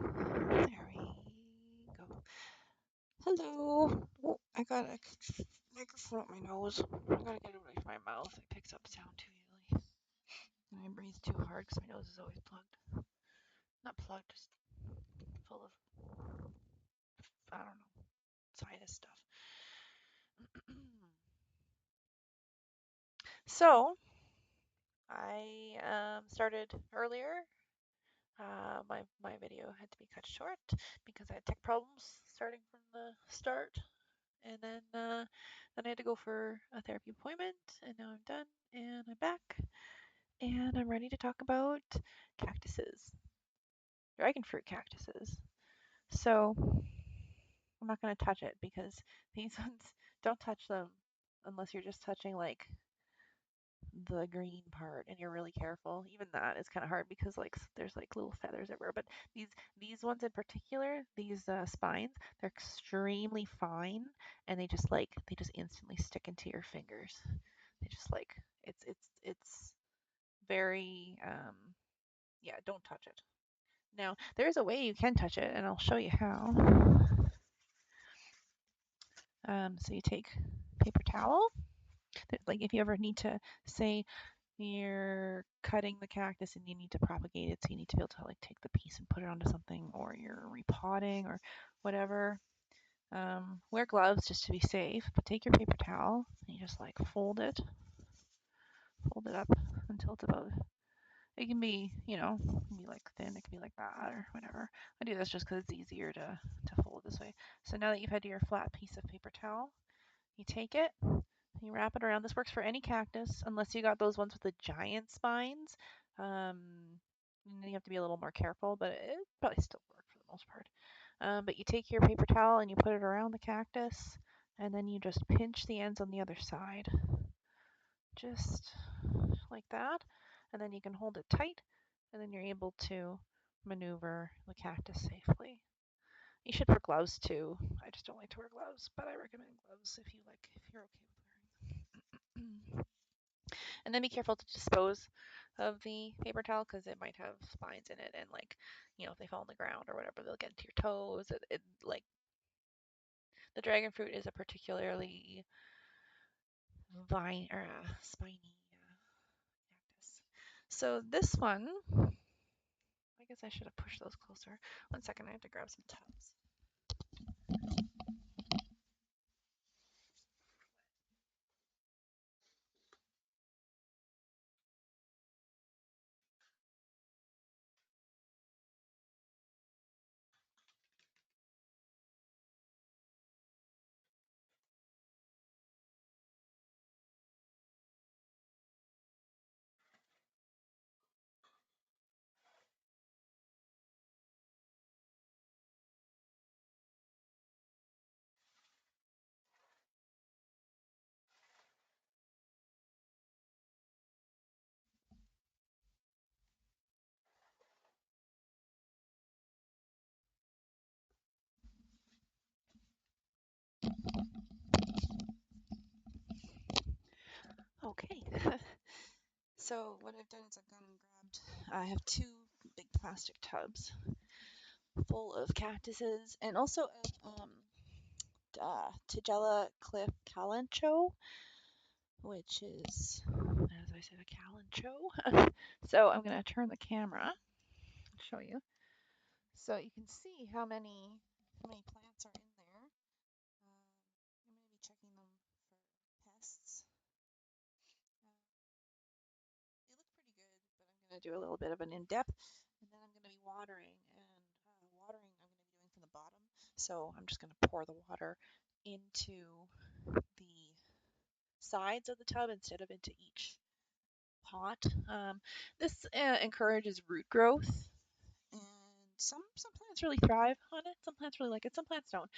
There we go. Hello. Oh, I got a microphone up my nose. I gotta get it away from my mouth. It picks up sound too easily. And I breathe too hard because my nose is always plugged. Not plugged, just full of, I don't know, sinus stuff. So, I started earlier. My video had to be cut short because I had tech problems starting from the start. And then I had to go for a therapy appointment, and now I'm done, and I'm back, and I'm ready to talk about cactuses, dragon fruit cactuses. So I'm not going to touch it because these ones, don't touch them unless you're just touching like the green part and you're really careful. Even that is kind of hard because like there's like little feathers everywhere. But these ones in particular, these spines, they're extremely fine, and they just instantly stick into your fingers. They just like it's very yeah. Don't touch it. Now there is a way you can touch it, and I'll show you how. So you take paper towel. Like if you ever need to say you're cutting the cactus and you need to propagate it, so you need to be able to like take the piece and put it onto something, or you're repotting or whatever. Wear gloves just to be safe, but take your paper towel and you just like fold it up until it's about. It can be, it can be like thin, it can be like that or whatever. I do this just because it's easier to fold this way. So now that you've had your flat piece of paper towel, you take it, you wrap it around. This works for any cactus, unless you got those ones with the giant spines. And then you have to be a little more careful, but it probably still work for the most part. But you take your paper towel and you put it around the cactus, and then you just pinch the ends on the other side, just like that. And then you can hold it tight, and then you're able to maneuver the cactus safely. You should wear gloves too. I just don't like to wear gloves, but I recommend gloves if you're okay with wearing. And then be careful to dispose of the paper towel because it might have spines in it, and like, if they fall on the ground or whatever, they'll get into your toes. It like the dragon fruit is a particularly vine or spiny cactus. So this one, I guess I should have pushed those closer. 1 second, I have to grab some tubs. Okay. So what I've done is I've gone and grabbed. I have two big plastic tubs full of cactuses and also Tigella cliff calancho, which is, as I said, a calancho. So I'm going to turn the camera and show you. So you can see how many plants are in there. I'm going to be checking them for pests. Uh, they look pretty good, but I'm going to do a little bit of an in-depth, and then I'm going to be watering, and watering I'm going to be doing from the bottom. So I'm just going to pour the water into the sides of the tub instead of into each pot. This encourages root growth, and some plants really thrive on it. Some plants really like it. Some plants don't.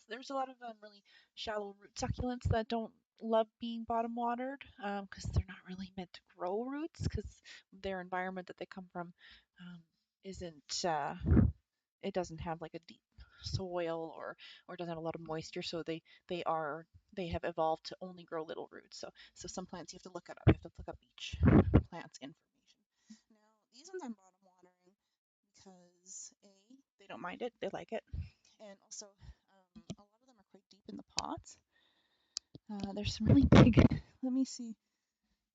There's a lot of really shallow root succulents that don't love being bottom watered because they're not really meant to grow roots because their environment that they come from isn't it doesn't have like a deep soil or doesn't have a lot of moisture, so they have evolved to only grow little roots. So some plants you have to look it up. You have to look up each plant's information. Now these ones I'm bottom watering because A, they don't mind it. They like it. And also, a lot of them are quite deep in the pots. There's some really big. Let me see.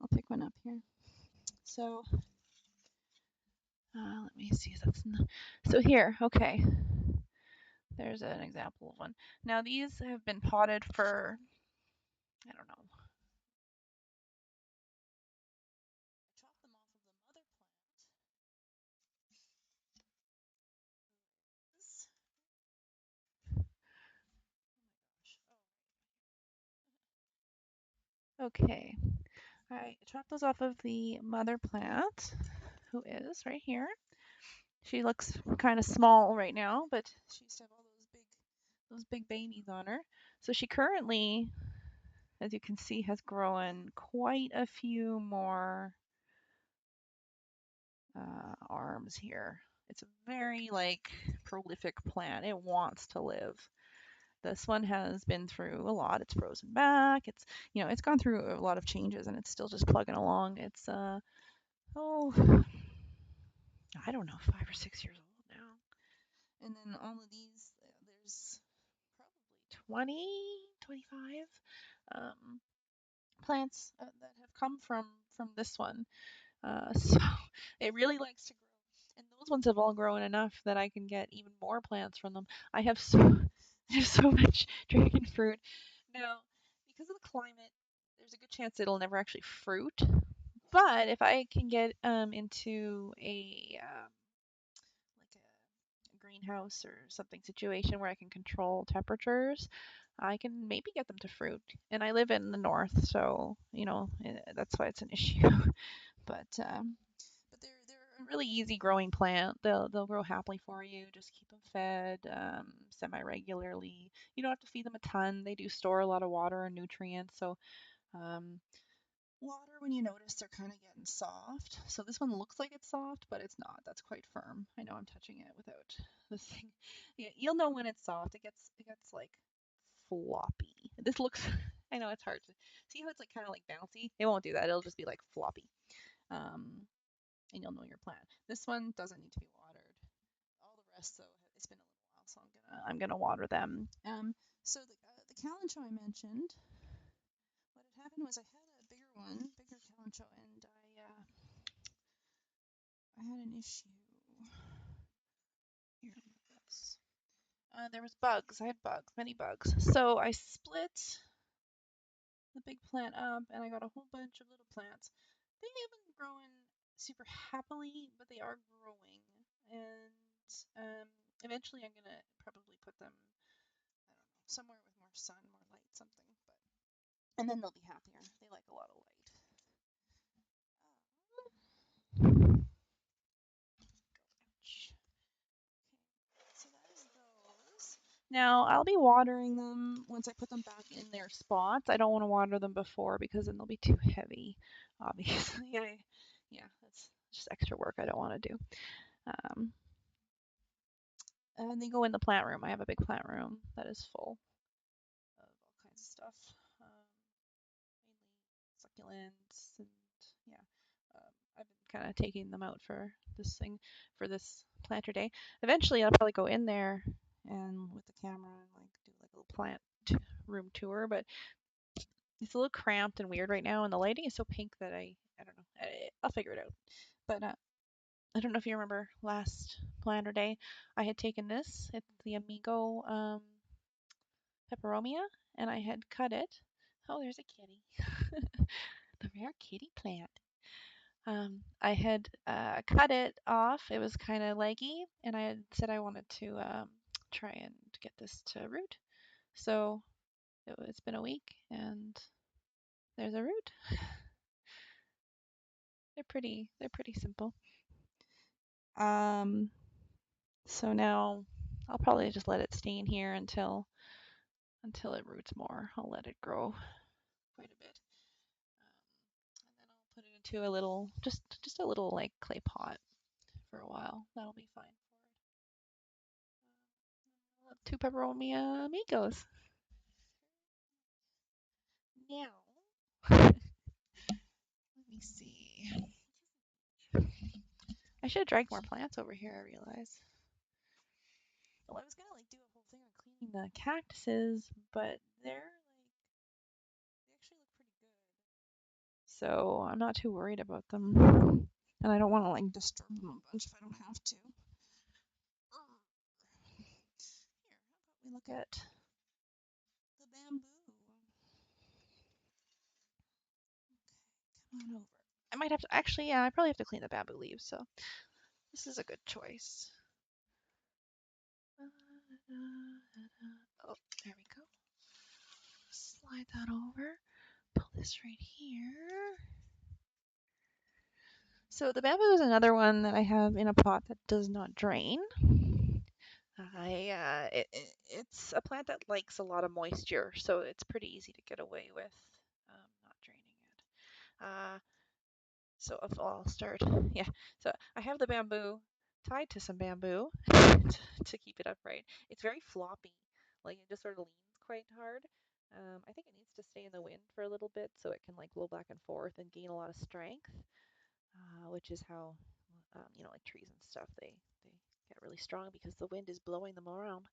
I'll pick one up here. So, let me see. That's not, so here. Okay, there's an example of one. Now these have been potted for, I don't know. I chopped them off of the mother plants. Okay, I chopped those off of the mother plant, who is right here. She looks kind of small right now, but she used to have all those big babies on her. So she currently, as you can see, has grown quite a few more arms here. It's a very like prolific plant. It wants to live. This one has been through a lot. It's frozen back. It's gone through a lot of changes and it's still just plugging along. It's oh, I don't know, 5 or 6 years old now. And then all of these, there's probably 20, 25 plants that have come from this one. So it really likes to grow. And those ones have all grown enough that I can get even more plants from them. I have so I have so much dragon fruit. Now, because of the climate, there's a good chance it'll never actually fruit. But if I can get into a like a greenhouse or something situation where I can control temperatures, I can maybe get them to fruit. And I live in the north, so that's why it's an issue. But they're a really easy growing plant. They'll grow happily for you. Just keep them fed semi regularly. You don't have to feed them a ton. They do store a lot of water and nutrients. So um, water, when you notice they're kind of getting soft. So this one looks like it's soft, but it's not. That's quite firm. I know I'm touching it without this thing. Yeah, you'll know when it's soft. It gets like floppy. This looks. I know it's hard to see how it's like kind of like bouncy. It won't do that. It'll just be like floppy. Um, and you'll know your plant. This one doesn't need to be watered. All the rest, though, it's been a little while, so I'm gonna water them. So the calancho I mentioned, what had happened was I had a bigger calancho, and I had an issue. Here, this. There was bugs. I had bugs, many bugs. So I split the big plant up, and I got a whole bunch of little plants. They haven't grown super happily, but they are growing, and eventually I'm gonna probably put them, I don't know, somewhere with more sun, more light, something. And then they'll be happier. They like a lot of light. So that is those. Now I'll be watering them once I put them back in their spots. I don't want to water them before because then they'll be too heavy. Obviously, yeah, that's just extra work I don't want to do. Um, and they go in the plant room. I have a big plant room that is full of all kinds of stuff, mainly succulents and yeah. I've been kind of taking them out for this planter day. Eventually, I'll probably go in there and with the camera and like do like a little plant room tour, but it's a little cramped and weird right now, and the lighting is so pink that I don't know. I'll figure it out. But I don't know if you remember last planter day, I had taken this. It's the Amigo peperomia, and I had cut it. Oh, there's a kitty. The rare kitty plant. I had cut it off. It was kind of leggy, and I had said I wanted to try and get this to root. So it's been a week, and there's a root. They're pretty simple. Um, so now I'll probably just let it stay in here until it roots more. I'll let it grow quite a bit. And then I'll put it into a little, just a little like clay pot for a while. That'll be fine for it. Two peperomia amigos. Now, let me see. I should have dragged more plants over here, I realize. was gonna like do a whole thing on cleaning the cactuses, but they actually look pretty good. So I'm not too worried about them. And I don't want to like disturb them a bunch if I don't have to. Here, how about we look at the bamboo? Okay, come on over. I might have to actually, yeah, I probably have to clean the bamboo leaves, so this is a good choice. Oh, there we go. Slide that over. Pull this right here. So the bamboo is another one that I have in a pot that does not drain. It's a plant that likes a lot of moisture, so it's pretty easy to get away with not draining it. So if I'll start, yeah. So I have the bamboo tied to some bamboo to keep it upright. It's very floppy, like it just sort of leans quite hard. I think it needs to stay in the wind for a little bit so it can like blow back and forth and gain a lot of strength, which is how like trees and stuff, they get really strong because the wind is blowing them around.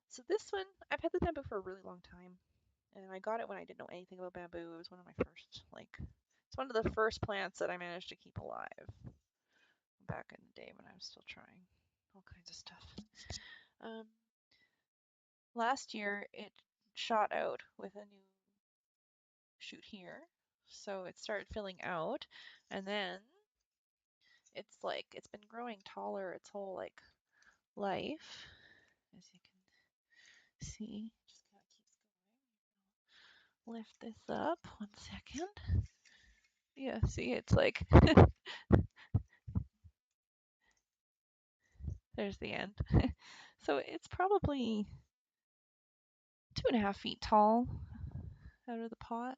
So this one, I've had the bamboo for a really long time, and I got it when I didn't know anything about bamboo. It was one of my first, it's one of the first plants that I managed to keep alive back in the day when I was still trying all kinds of stuff. Um, Last year, it shot out with a new shoot here, so it started filling out, and then it's been growing taller its whole life, as you can see. Just kind of keeps going. Lift this up 1 second. Yeah, see, it's like there's the end. So it's probably 2.5 feet tall out of the pot.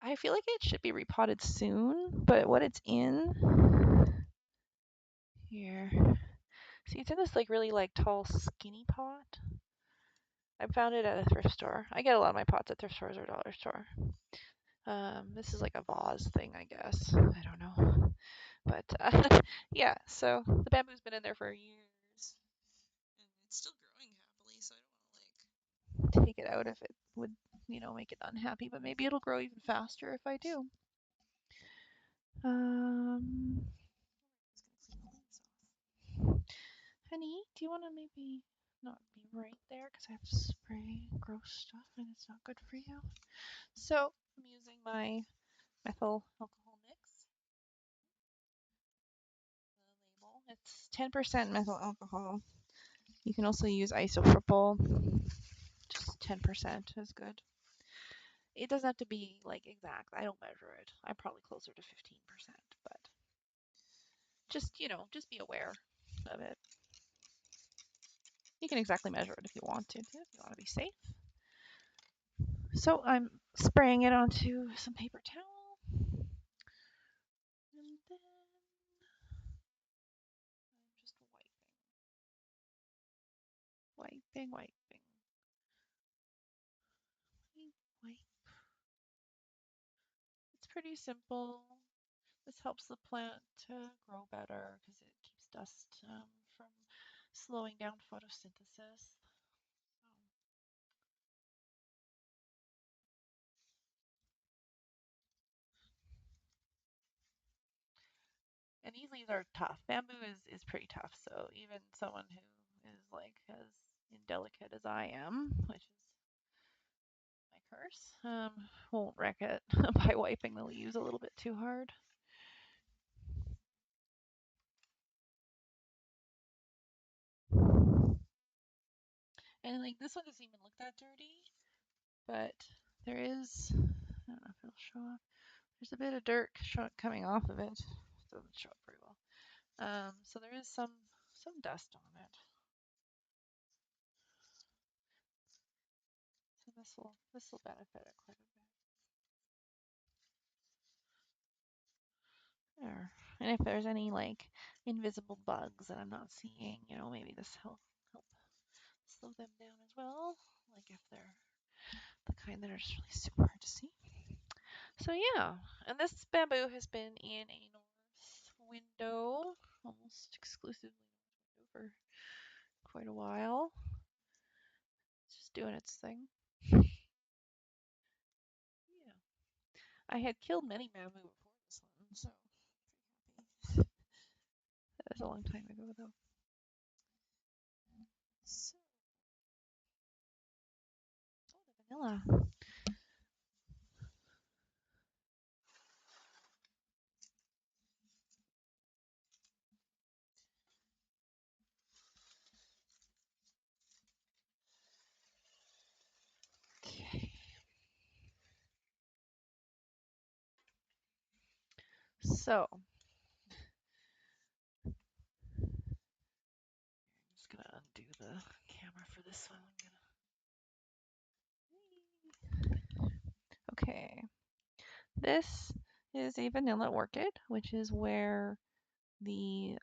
I feel like it should be repotted soon, but what it's in here, see, it's in this like really like tall, skinny pot. I found it at a thrift store. I get a lot of my pots at thrift stores or dollar store. This is like a vase thing, I guess. I don't know, but yeah. So the bamboo's been in there for years, and it's still growing happily. So I don't want to like take it out if it would, make it unhappy. But maybe it'll grow even faster if I do. Um, Honey, do you want to maybe not be right there because I have to spray gross stuff and it's not good for you? So I'm using my methyl alcohol mix. The label, it's 10% methyl alcohol. You can also use isopropyl. Just 10% is good. It doesn't have to be like exact. I don't measure it. I'm probably closer to 15%, but just be aware of it. You can exactly measure it if you want to, if you want to be safe. So I'm spraying it onto some paper towel. And then I'm just wiping, wipe. It's pretty simple. This helps the plant to grow better because it keeps dust from slowing down photosynthesis. And these leaves are tough. Bamboo is pretty tough, so even someone who is like as indelicate as I am, which is my curse, won't wreck it by wiping the leaves a little bit too hard. And like this one doesn't even look that dirty, but there is, I don't know if it'll show up. There's a bit of dirt coming off of it. It doesn't show up very well. So there is some dust on it. So this will benefit it quite a bit. There. And if there's any like invisible bugs that I'm not seeing, maybe this help slow them down as well. Like if they're the kind that are just really super hard to see. So yeah, and this bamboo has been in a north window, almost exclusively north window for quite a while. It's just doing its thing. Yeah. I had killed many bamboo before this one, so pretty happy. That was a long time ago though. So, oh, the vanilla. Okay. So, I'm just gonna undo the camera for this one. Okay. This is a vanilla orchid, which is where the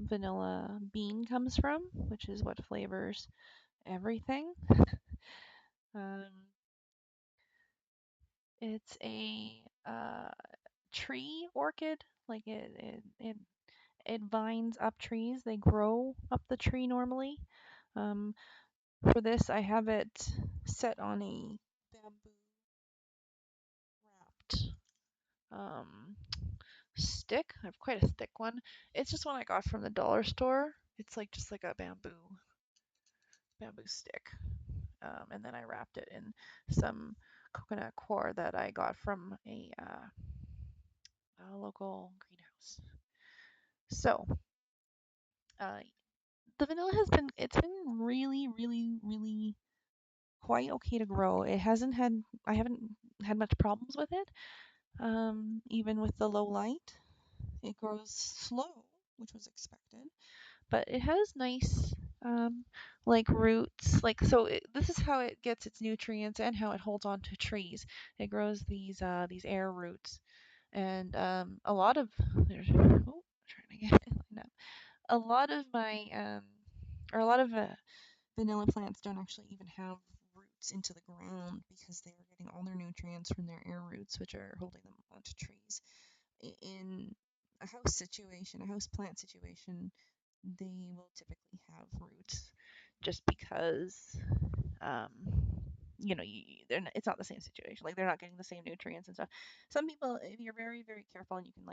vanilla bean comes from, which is what flavors everything. Um, it's a tree orchid, like it vines up trees. They grow up the tree normally. Um, for this, I have it set on a bamboo wrapped um, stick. I have quite a thick one. It's just one I got from the dollar store. It's like just like a bamboo stick. And then I wrapped it in some coconut coir that I got from a local greenhouse. So uh, the vanilla it's been really, really, really quite okay to grow. I haven't had much problems with it. Even with the low light, it grows slow, which was expected, but it has nice like roots. Like this is how it gets its nutrients and how it holds on to trees. It grows these air roots, and a lot of there's trying to get it lined up. A lot of my or a lot of vanilla plants don't actually even have roots into the ground because they are getting all their nutrients from their air roots, which are holding them onto trees. In a house situation, a house plant situation, they will typically have roots just because um, it's not the same situation. Like they're not getting the same nutrients and stuff. Some people, if you're very very careful, and you can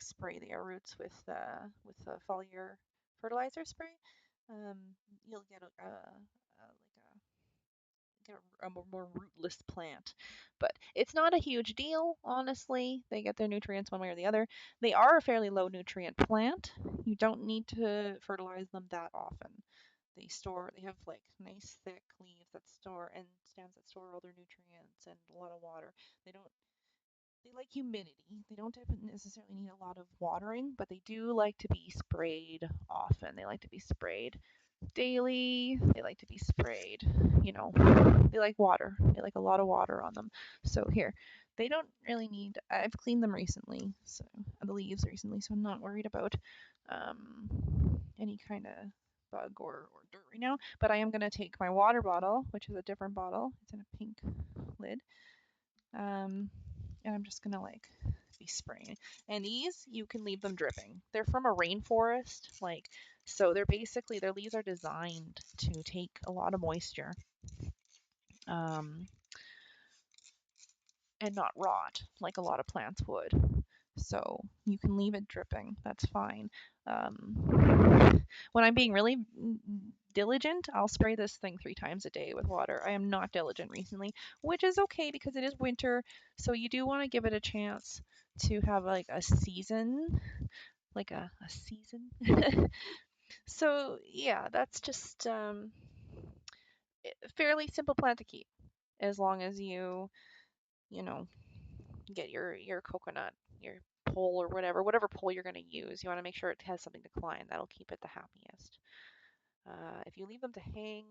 spray the air roots with a foliar fertilizer spray, um, you'll get a more rootless plant. But it's not a huge deal, honestly. They get their nutrients one way or the other. They are a fairly low nutrient plant. You don't need to fertilize them that often. They have like nice thick leaves that store and stems that store all their nutrients and a lot of water. They don't they like humidity. They don't necessarily need a lot of watering, but they do like to be sprayed often. They like to be sprayed daily. They like to be sprayed, you know. They like water. They like a lot of water on them. So here, they don't really need. I've cleaned them recently, so the leaves recently, so I'm not worried about any kind of bug or dirt right now. But I am gonna take my water bottle, which is a different bottle. It's in a pink lid. And I'm just gonna like be spraying. And these you can leave them dripping. They're from a rainforest, like so their leaves are designed to take a lot of moisture. Um, and not rot like a lot of plants would. So you can leave it dripping. That's fine. When I'm being really diligent, I'll spray this thing 3 times a day with water. I am not diligent recently, which is okay because it is winter. So you do want to give it a chance to have like a season, like a season. So yeah, that's just fairly simple plant to keep as long as you know get your coconut, your pole or whatever pole you're going to use. You want to make sure it has something to climb. That'll keep it the happiest. If you leave them to hang,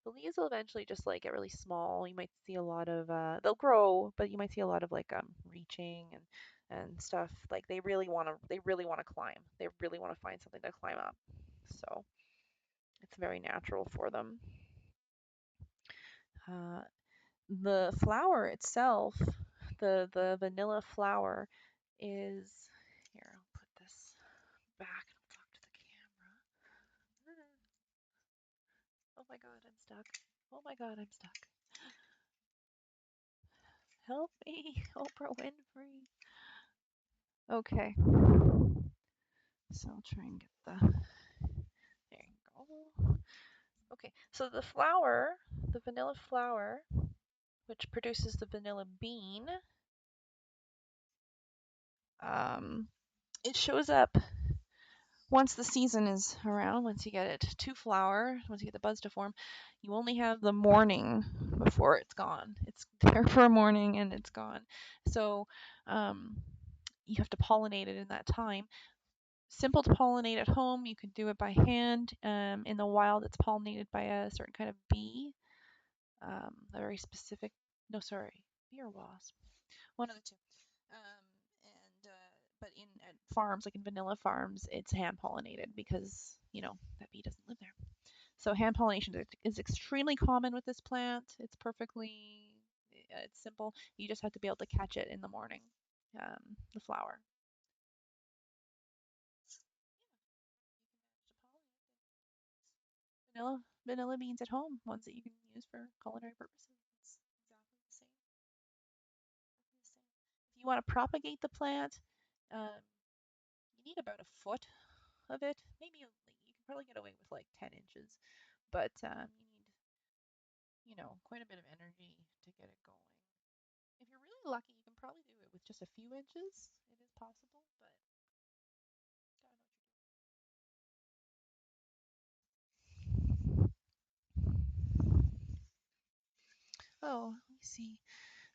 the leaves will eventually just like get really small. You might see a lot of they'll grow, but you might see a lot of like reaching and stuff. Like they really want to climb. They really want to find something to climb up. So it's very natural for them. Uh, the flower itself, the vanilla flower is here. I'll put this back and talk to the camera. my god, I'm stuck. Oh my god, I'm stuck. Help me, Oprah Winfrey. Okay, so I'll try and get there you go. Okay, so the flour, the vanilla flour, which produces the vanilla bean, um, it shows up once the season is around, once you get it to flower, once you get the buds to form, you only have the morning before it's gone. It's there for a morning and it's gone. So um, you have to pollinate it in that time. Simple to pollinate at home. You can do it by hand. In the wild, it's pollinated by a certain kind of bee, a very specific. No, sorry, bee or wasp. One of the two. And but in at farms, like in vanilla farms, it's hand pollinated because that bee doesn't live there. So hand pollination is extremely common with this plant. It's simple. You just have to be able to catch it in the morning. The flower. Vanilla beans at home, ones that you can use for culinary purposes. It's exactly the same. If you want to propagate the plant, um, you need about a foot of it. Maybe you can probably get away with like 10 inches, but you need quite a bit of energy to get it going. If you're really lucky, you can probably do it with just a few inches. It is possible, but gotta know what you're doing. Oh, let me see.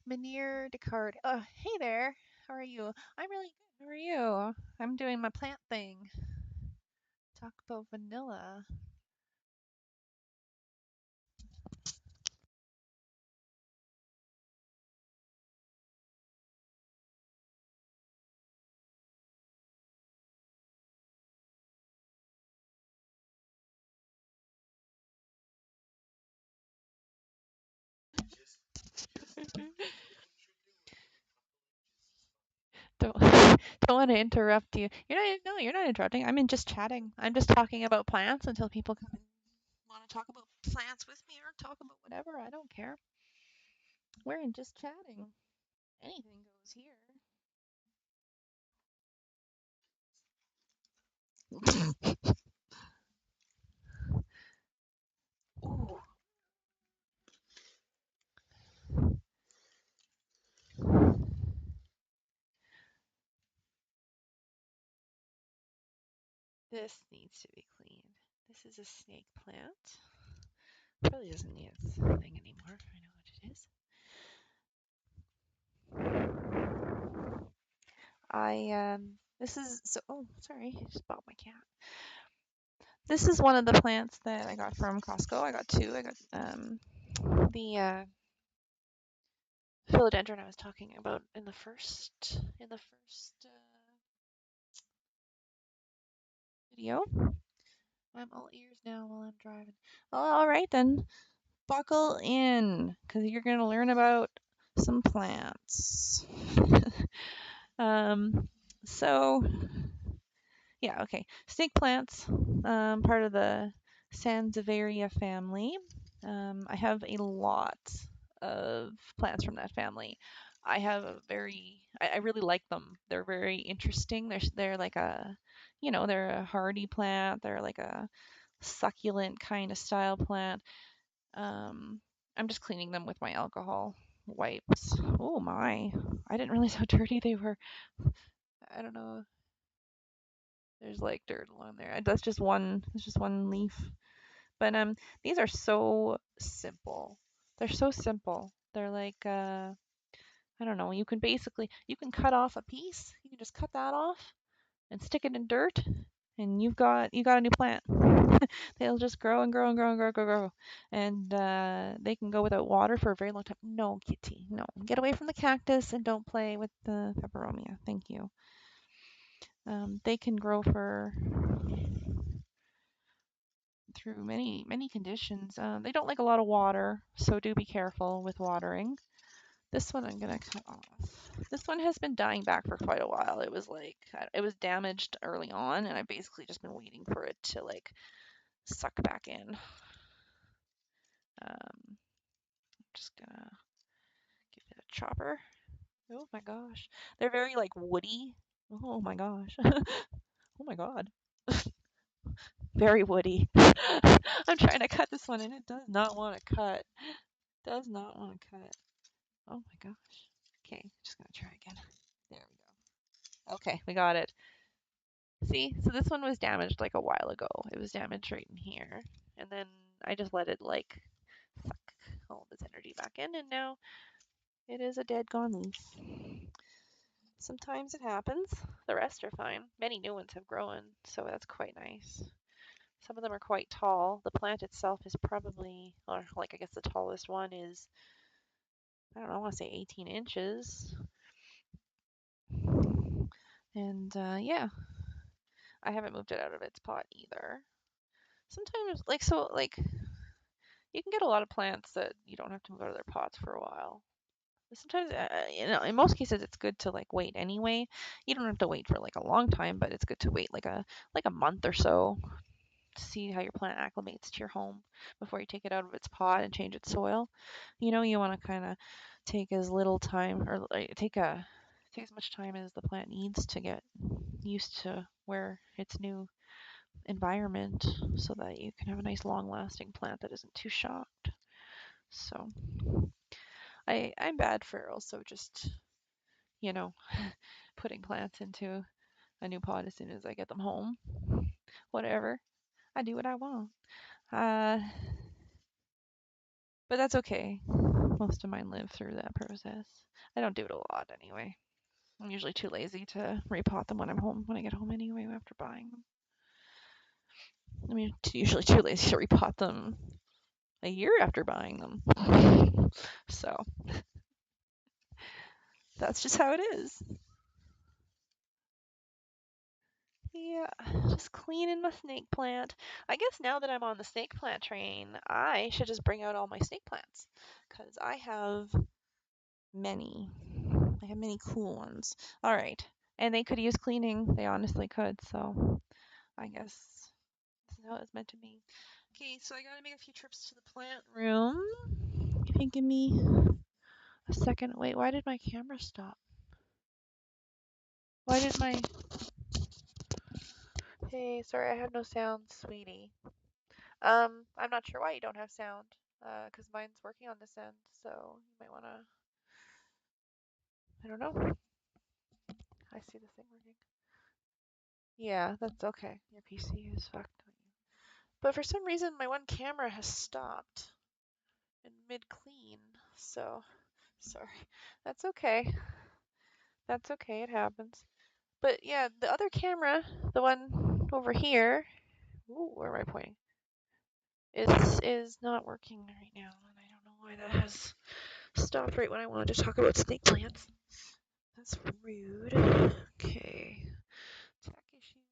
Menier Descartes. Oh, hey there. How are you? I'm really good. How are you? I'm doing my plant thing. Talk about vanilla. Don't don't want to interrupt you. You're not interrupting. I'm in just chatting. I'm just talking about plants until people come and want to talk about plants with me or talk about whatever. I don't care. We're in just chatting. Anything goes here. Ooh, this needs to be cleaned. This is a snake plant. Probably doesn't need its thing anymore. I know what it is. This is so. Oh, sorry, I just bought my cat. This is one of the plants that I got from Costco. I got two. I got the philodendron I was talking about in the first video. I'm all ears now while I'm driving. All right then, buckle in, because you're gonna learn about some plants. um, so yeah, okay. Snake plants, part of the Sansevieria family. I have a lot of plants from that family. I really like them. They're very interesting. They're like they're a hardy plant. They're like a succulent kind of style plant. Um, I'm just cleaning them with my alcohol wipes. Oh my, I didn't realize how dirty they were. I don't know. There's like dirt along there. That's just one. It's just one leaf. But these are so simple. They're so simple. They're like I don't know. You can cut off a piece. You can just cut that off and stick it in dirt, and you got a new plant. They'll just grow and grow and grow and grow, grow, grow, and they can go without water for a very long time. No, Kitty, no. Get away from the cactus and don't play with the peperomia. Thank you. They can grow for through many conditions. They don't like a lot of water, so do be careful with watering. This one I'm gonna cut off. This one has been dying back for quite a while. It was damaged early on, and I've basically just been waiting for it to like suck back in. Just gonna give it a chopper. Oh my gosh. They're very like woody. Oh my gosh. Oh my god. Very woody. I'm trying to cut this one and it does not want to cut. Does not want to cut. Oh my gosh. Okay, just gonna try again. There we go. Okay, we got it. See, so this one was damaged like a while ago. It was damaged right in here. And then I just let it like suck all of its energy back in, and now it is a dead gone leaf. Sometimes it happens. The rest are fine. Many new ones have grown, so that's quite nice. Some of them are quite tall. The plant itself is probably, or like I guess the tallest one is, I don't know, I want to say 18 inches. And yeah, I haven't moved it out of its pot either. Sometimes, like, you can get a lot of plants that you don't have to move out of their pots for a while. Sometimes, in most cases, it's good to like wait anyway. You don't have to wait for like a long time, but it's good to wait like a month or so to see how your plant acclimates to your home before you take it out of its pot and change its soil. You want to kind of take as little time or like, take as much time as the plant needs to get used to where its new environment so that you can have a nice long lasting plant that isn't too shocked. So I'm bad for also just, you know, putting plants into a new pot as soon as I get them home. Whatever. I do what I want. Uh, but that's okay. Most of mine live through that process. I don't do it a lot anyway. I'm usually too lazy to repot them when I'm home, when I get home anyway after buying them. I mean, usually too lazy to repot them a year after buying them. So that's just how it is. Yeah, just cleaning my snake plant. I guess now that I'm on the snake plant train, I should just bring out all my snake plants because I have many. I have many cool ones. All right. And they could use cleaning. They honestly could. So I guess this is how it's meant to be. Okay, so I gotta make a few trips to the plant room. If you give me a second. Wait, why did my camera stop? Why did my... Hey, sorry, I have no sound, sweetie. I'm not sure why you don't have sound. 'Cause mine's working on this end, so you might wanna... I don't know. I see this thing working. Yeah, that's okay. Your PC is fucked. But for some reason, my one camera has stopped in mid-clean. So, sorry. That's okay. That's okay. It happens. But yeah, the other camera, the one over here, ooh, where am I pointing? Is not working right now, and I don't know why that has stopped right when I wanted to talk about snake plants. That's rude. Okay. Tech issues.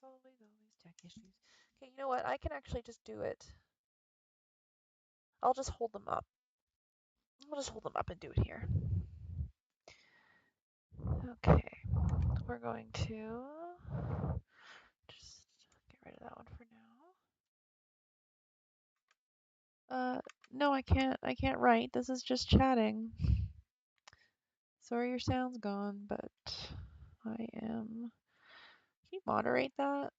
Always tech issues. Okay, you know what? I can actually just do it. I'll just hold them up. I'll just hold them up and do it here. Okay. We're going to just get rid of that one for now. No, I can't. I can't write. This is just chatting. Sorry, your sound's gone, but I am. Can you moderate that?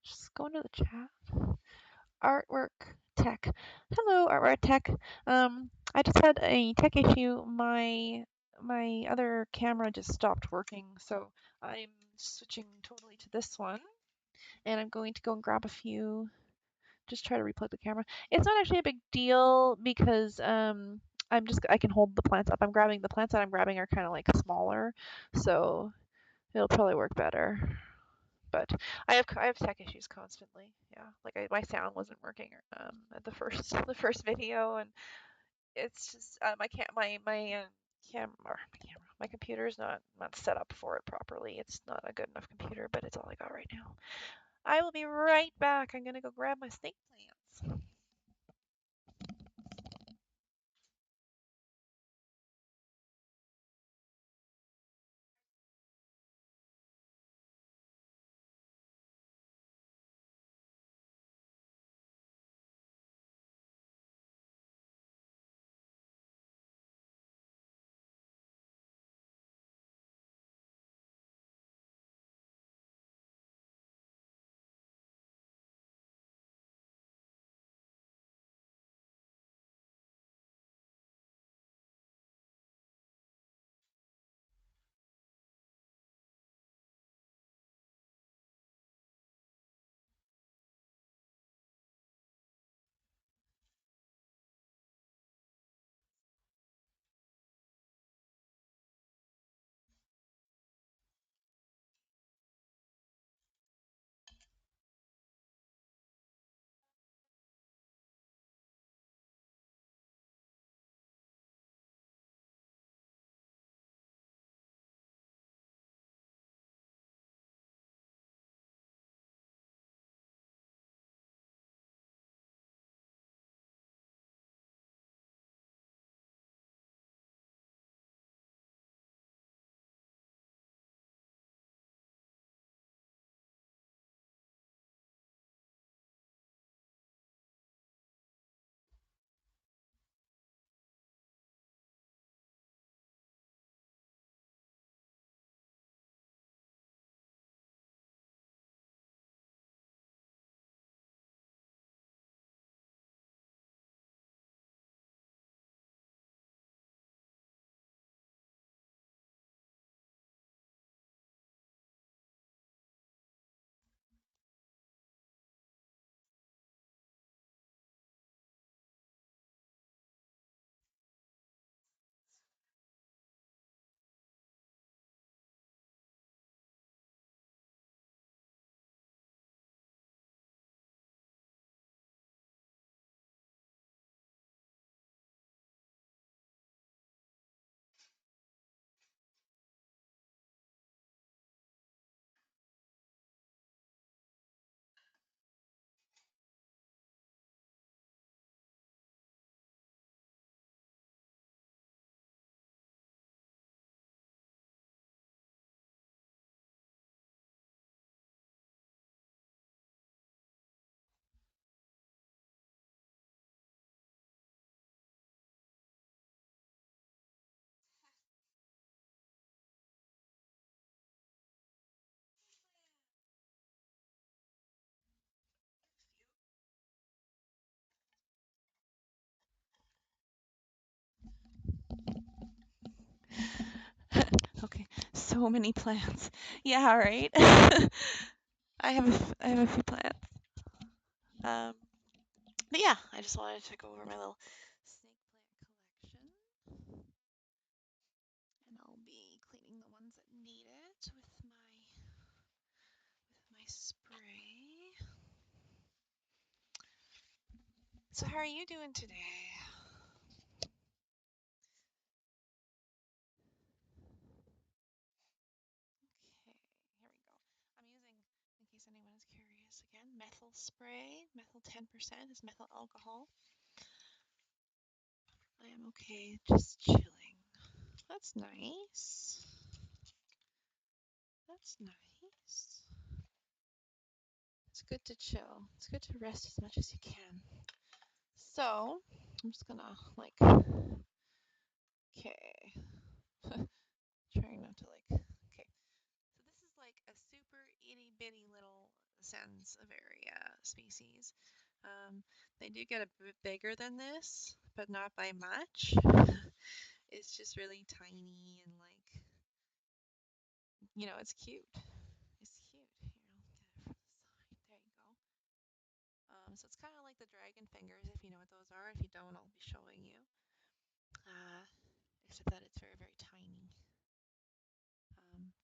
Just go into the chat. Artwork tech. Hello, artwork tech. I just had a tech issue. My other camera just stopped working, so I'm switching totally to this one, and I'm going to go and grab a few. Just try to replug the camera. It's not actually a big deal because I can hold the plants up. I'm grabbing the plants that I'm grabbing are kind of like smaller, so it'll probably work better. But I have tech issues constantly. Yeah, like my sound wasn't working at the first video, and it's just my cam my camera my computer is not set up for it properly. It's not a good enough computer, but it's all I got right now. I will be right back. I'm gonna go grab my snake plants. so many plants. Yeah, right. I have a few plants. Um, but yeah, I just wanted to go over my little snake plant collection, and I'll be cleaning the ones that need it with my spray. So how are you doing today? Okay, here we go. I'm using, in case anyone is curious again, methyl spray. Methyl 10% is methyl alcohol. I am okay, just chilling. That's nice. That's nice. It's good to chill. It's good to rest as much as you can. So, I'm just gonna, like, okay. Trying not to, like, okay. So this is like a super itty bitty little Sansevieria species. They do get a bit bigger than this, but not by much. It's just really tiny and like, it's cute. It's cute. Here, I'll get it from the side. There you go. So it's kind of like the dragon fingers, if you know what those are. If you don't, I'll be showing you. Uh, Except that it's very, very tiny.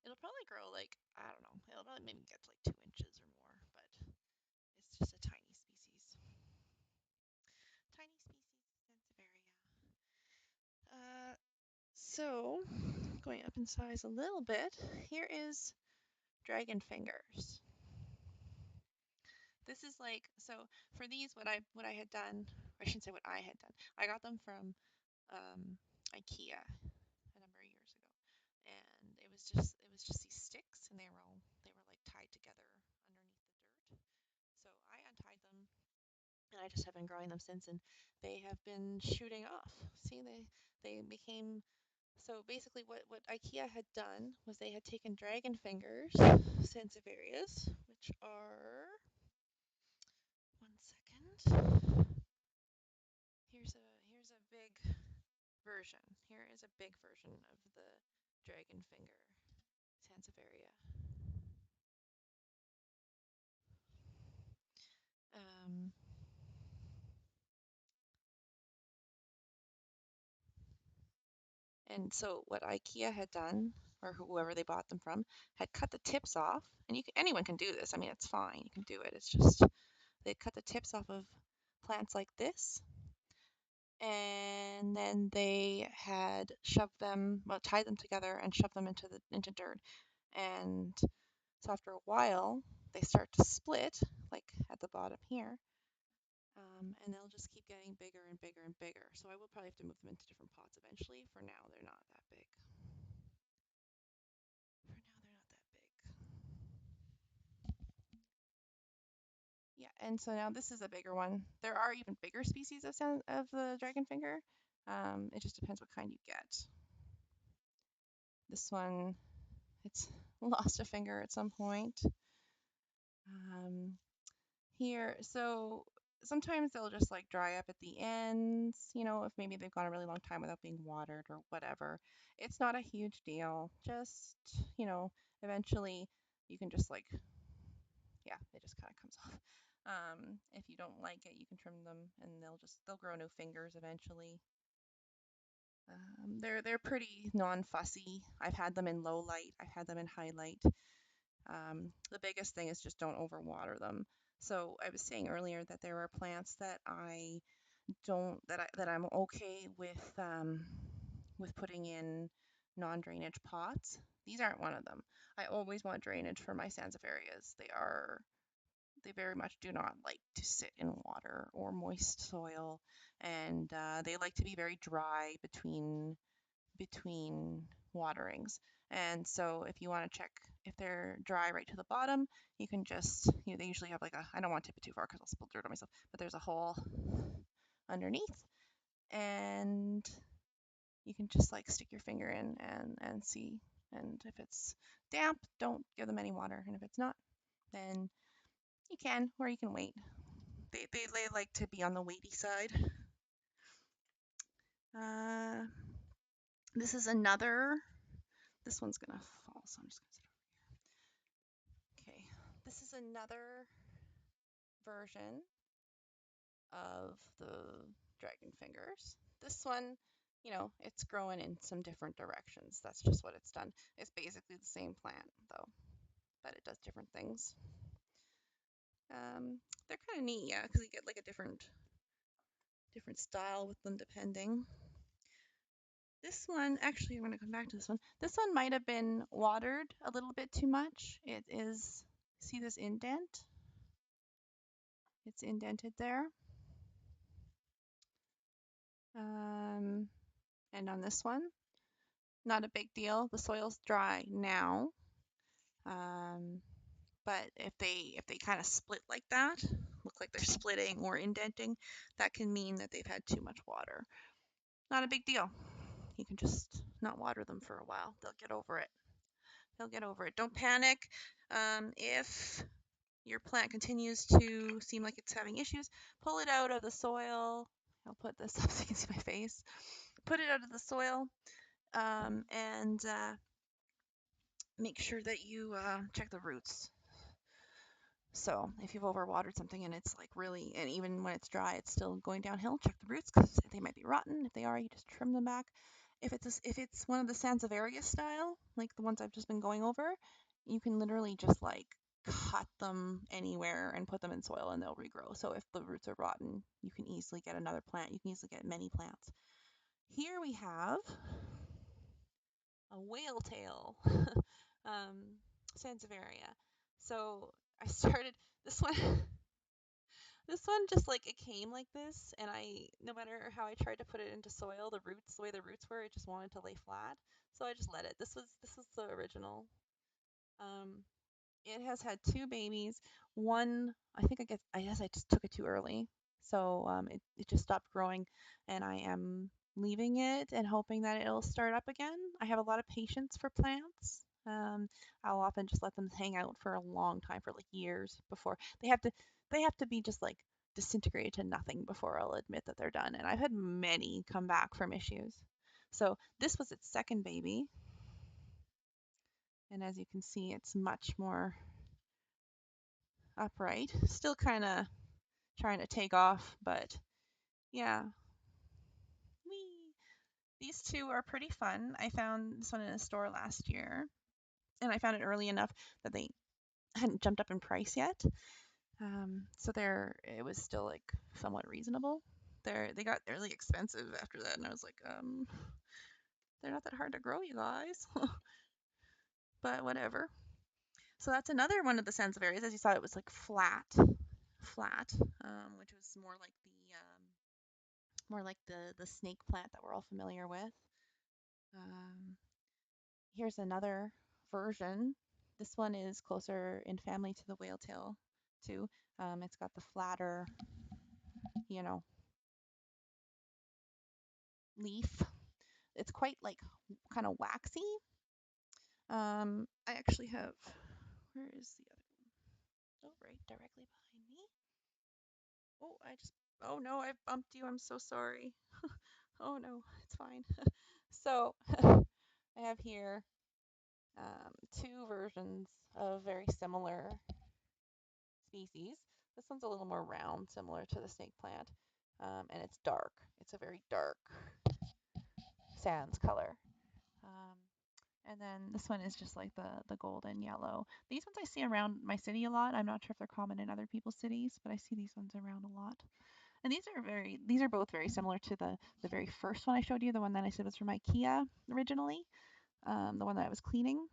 It'll probably grow like, I don't know, it'll probably maybe get to like 2 inches or more, but it's just a tiny species. Tiny species, Sansevieria. So, going up in size a little bit, here is dragon fingers. This is like, so for these, what I had done, or I shouldn't say what I had done. I got them from IKEA a number of years ago, and it was just these sticks, and they were like tied together underneath the dirt. So I untied them, and I just have been growing them since, and they have been shooting off. See, they became. So basically, what IKEA had done was they had taken dragon fingers, Sansevierias, which are, one second. Here's a big version. Here is a big version of the dragon finger, Sansevieria. Um, and so what IKEA had done, or whoever they bought them from, had cut the tips off. And anyone can do this. I mean, it's fine. You can do it. It's just they cut the tips off of plants like this, and then they had tied them together and shoved them into dirt. And so after a while, they start to split, like at the bottom here, and they'll just keep getting bigger and bigger and bigger. So I will probably have to move them into different pots eventually. For now, they're not that big. For now, they're not that big. Yeah, and so now this is a bigger one. There are even bigger species of the dragon finger. It just depends what kind you get. This one, it's lost a finger at some point. Um, Here, so sometimes they'll just like dry up at the ends, if maybe they've gone a really long time without being watered or whatever. It's not a huge deal. Just, eventually you can just like, yeah, it just kind of comes off. If you don't like it, you can trim them and they'll grow new fingers eventually. They're pretty non-fussy. I've had them in low light. I've had them in high light. The biggest thing is just don't overwater them. So I was saying earlier that there are plants that I don't that I'm okay with putting in non-drainage pots. These aren't one of them. I always want drainage for my Sansevierias. They very much do not like to sit in water or moist soil, and they like to be very dry between waterings. And so if you want to check if they're dry right to the bottom, you can just, they usually have like I don't want to tip it too far because I'll spill dirt on myself, but there's a hole underneath, and you can just like stick your finger in and see. And if it's damp, don't give them any water. And if it's not, then you can, or you can wait. They like to be on the weighty side. Uh, this is another. This one's gonna fall so I'm just going to sit over here. Okay, this is another version of the dragon fingers. This one, it's growing in some different directions. That's just what it's done. It's basically the same plant though, but it does different things. They're kind of neat, yeah, because you get like a different style with them depending. This one, actually, I'm going to come back to this one. This one might have been watered a little bit too much. It is, see this indent? It's indented there. And on this one, not a big deal. The soil's dry now. But if they kind of split like that, look like they're splitting or indenting, that can mean that they've had too much water. Not a big deal. You can just not water them for a while. They'll get over it. They'll get over it. Don't panic. If your plant continues to seem like it's having issues, pull it out of the soil. I'll put this up so you can see my face. Put it out of the soil and make sure that you check the roots. So if you've overwatered something and it's like really, and even when it's dry, it's still going downhill, check the roots because they might be rotten. If they are, you just trim them back. If it's one of the Sansevieria style, like the ones I've just been going over, you can literally just like cut them anywhere and put them in soil and they'll regrow. So if the roots are rotten, you can easily get another plant. You can easily get many plants. Here we have a whale tail Sansevieria. So I started this one. This one just like it came like this, and no matter how I tried to put it into soil, the way the roots were, it just wanted to lay flat. So I just let it. This was the original. Um, it has had two babies. One, I guess I just took it too early, so it just stopped growing, and I am leaving it and hoping that it'll start up again. I have a lot of patience for plants. I'll often just let them hang out for a long time, for like years before they have to be just like disintegrated to nothing before I'll admit that they're done. And I've had many come back from issues. So this was its second baby, and as you can see, it's much more upright. Still kind of trying to take off, but yeah. Whee! These two are pretty fun. I found this one in a store last year, and I found it early enough that they hadn't jumped up in price yet. So it was still like somewhat reasonable. They got really expensive after that, and I was like, they're not that hard to grow, you guys. But whatever. So that's another one of the Sansevierias. As you saw, it was like flat, which was more like the snake plant that we're all familiar with. Um, Here's another version. This one is closer in family to the whale tail too. It's got the flatter, you know, leaf. It's quite like kind of waxy. I actually have, where is the other one? Oh, right directly behind me. Oh no, I bumped you. I'm so sorry. Oh no, it's fine. So I have here two versions of very similar species. This one's a little more round, similar to the snake plant, and it's dark. It's a very dark sans color. Um, and then this one is just like the golden yellow. These ones I see around my city a lot. I'm not sure if they're common in other people's cities, but I see these ones around a lot. And these are both very similar to the very first one I showed you, the one that I said was from IKEA originally, the one that I was cleaning.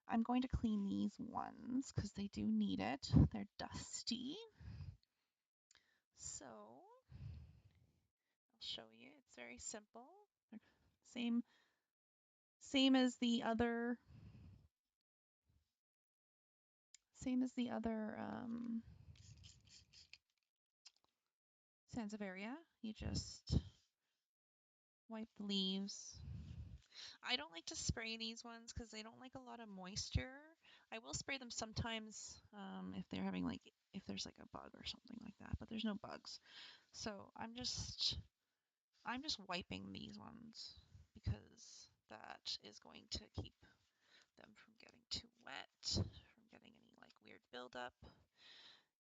I'm going to clean these ones because they do need it. They're dusty. So I'll show you. It's very simple. Same same as the other same as the other Sansevieria. You just wipe the leaves. I don't like to spray these ones because they don't like a lot of moisture. I will spray them sometimes if they're having if there's like a bug or something like that, but there's no bugs. So I'm just wiping these ones because that is going to keep them from getting too wet, from getting any like weird buildup.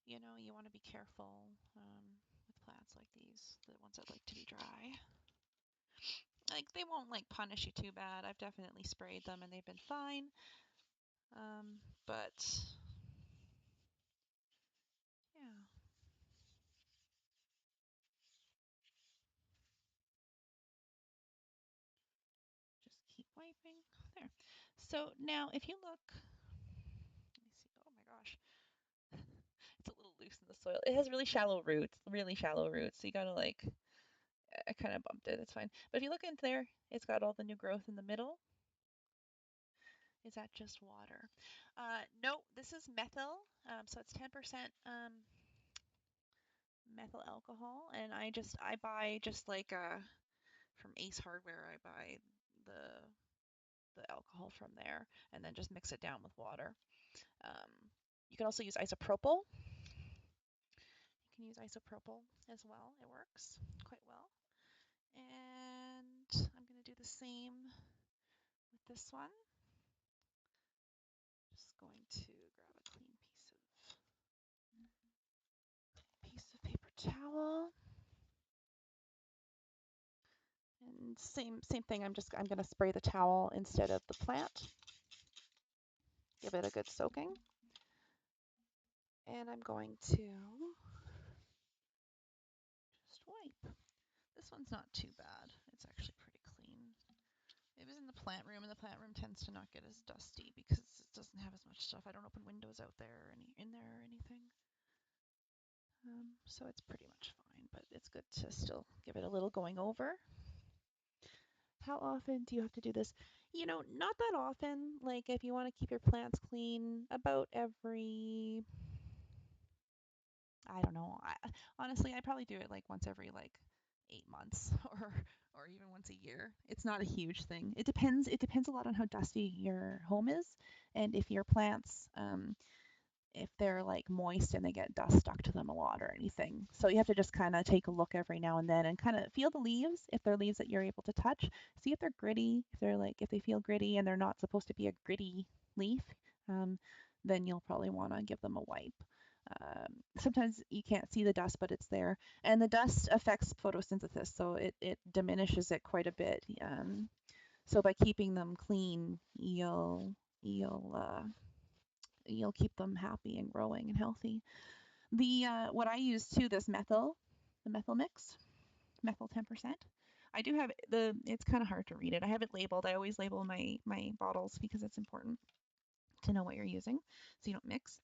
You know, you want to be careful with plants like these, the ones that like to be dry. Like they won't like punish you too bad. I've definitely sprayed them and they've been fine. But yeah, just keep wiping. There. So now if you look, let me see. Oh my gosh. It's a little loose in the soil. It has really shallow roots, really shallow roots. So you gotta like, I kind of bumped it. It's fine. But if you look into there, it's got all the new growth in the middle. Is that just water? No, this is methyl. So it's 10% methyl alcohol, and I buy just like from Ace Hardware. I buy the the alcohol from there, and then just mix it down with water. You can also use isopropyl. You can use isopropyl as well. It works quite well. And I'm going to do the same with this one. Just going to grab a clean piece of paper towel. And same thing. I'm going to spray the towel instead of the plant. Give it a good soaking. And I'm going to just wipe. This one's not too bad. It's actually pretty clean. It was in the plant room, and the plant room tends to not get as dusty because it doesn't have as much stuff. I don't open windows out there or in there or anything. So it's pretty much fine, but it's good to still give it a little going over. How often do you have to do this? You know, not that often. Like if you want to keep your plants clean, about every, I don't know. Honestly, I probably do it like once every like 8 months or even once a year. It's not a huge thing. It depends. It depends a lot on how dusty your home is, and if your plants, if they're like moist and they get dust stuck to them a lot or anything. So you have to just kind of take a look every now and then and kind of feel the leaves if they're leaves that you're able to touch. See if they're gritty. If they feel gritty and they're not supposed to be a gritty leaf, then you'll probably want to give them a wipe. Sometimes you can't see the dust, but it's there. And the dust affects photosynthesis, so it diminishes it quite a bit. So by keeping them clean, you'll keep them happy and growing and healthy. The what I use too, the methyl mix, methyl 10%. I do have it's kind of hard to read it. I have it labeled. I always label my bottles because it's important to know what you're using so you don't mix.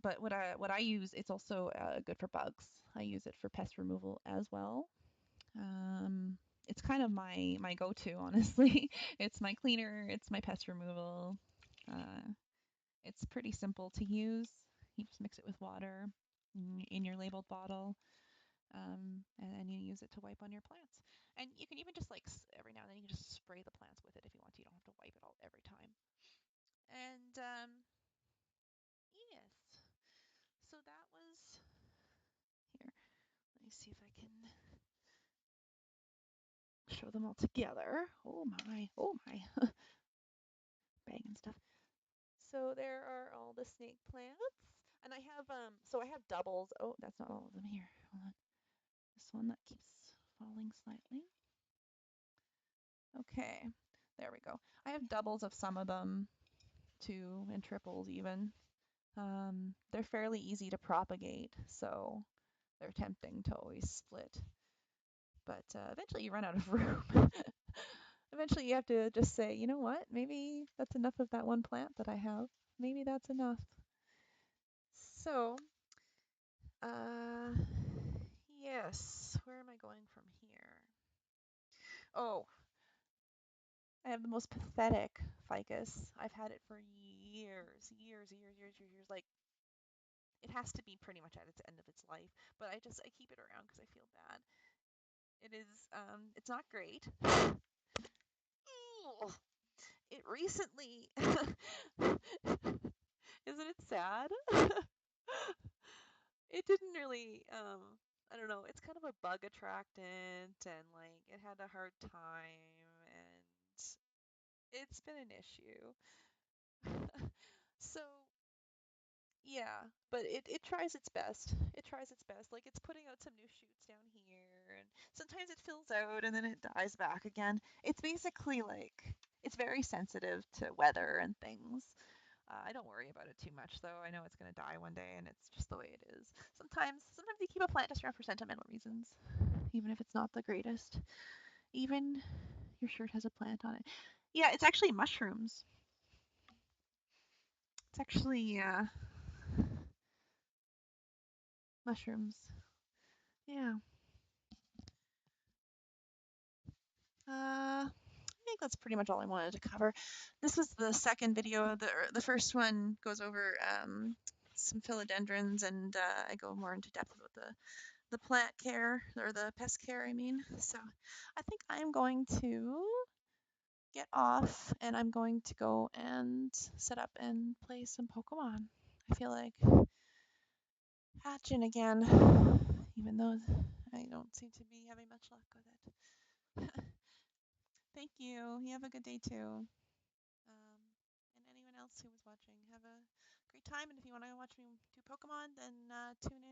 But what I use, it's also good for bugs. I use it for pest removal as well. It's kind of my go-to, honestly. It's my cleaner, it's my pest removal. Uh, it's pretty simple to use. You just mix it with water in your labeled bottle, and then you use it to wipe on your plants. And you can even just like every now and then you can just spray the plants with it if you want to. You don't have to wipe it all every time. And yes, so that was here. Let me see if I can show them all together. Oh my, banging stuff. So there are all the snake plants, and I have doubles. Oh, that's not all of them here. Hold on. This one that keeps falling slightly. Okay, there we go. I have doubles of some of them too, and triples even. They're fairly easy to propagate, so they're tempting to always split. But eventually you run out of room. Eventually you have to just say, you know what, maybe that's enough of that one plant that I have. Maybe that's enough. So, uh, yes, where am I going from here? Oh, I have the most pathetic ficus. I've had it for years. Like it has to be pretty much at its end of its life, but I keep it around because I feel bad. It's not great. It recently, isn't it sad? It didn't really, I don't know, it's kind of a bug attractant and like it had a hard time and It's been an issue. So, yeah, but it tries its best. It tries its best. Like it's putting out some new shoots down here, and sometimes it fills out and then it dies back again. It's basically like it's very sensitive to weather and things. I don't worry about it too much though. I know it's gonna die one day, and it's just the way it is. Sometimes you keep a plant just around for sentimental reasons, even if it's not the greatest. Even your shirt has a plant on it. Yeah, it's actually mushrooms. It's actually mushrooms. Yeah. I think that's pretty much all I wanted to cover. This was the second video. The first one goes over some philodendrons, and I go more into depth about the plant care or the pest care. I mean, so I think I'm going to get off, and I'm going to go and set up and play some Pokemon. I feel like hatching again, even though I don't seem to be having much luck with it. Thank you. You have a good day too. Um, and anyone else who was watching, have a great time. And if you want to watch me do Pokemon, then tune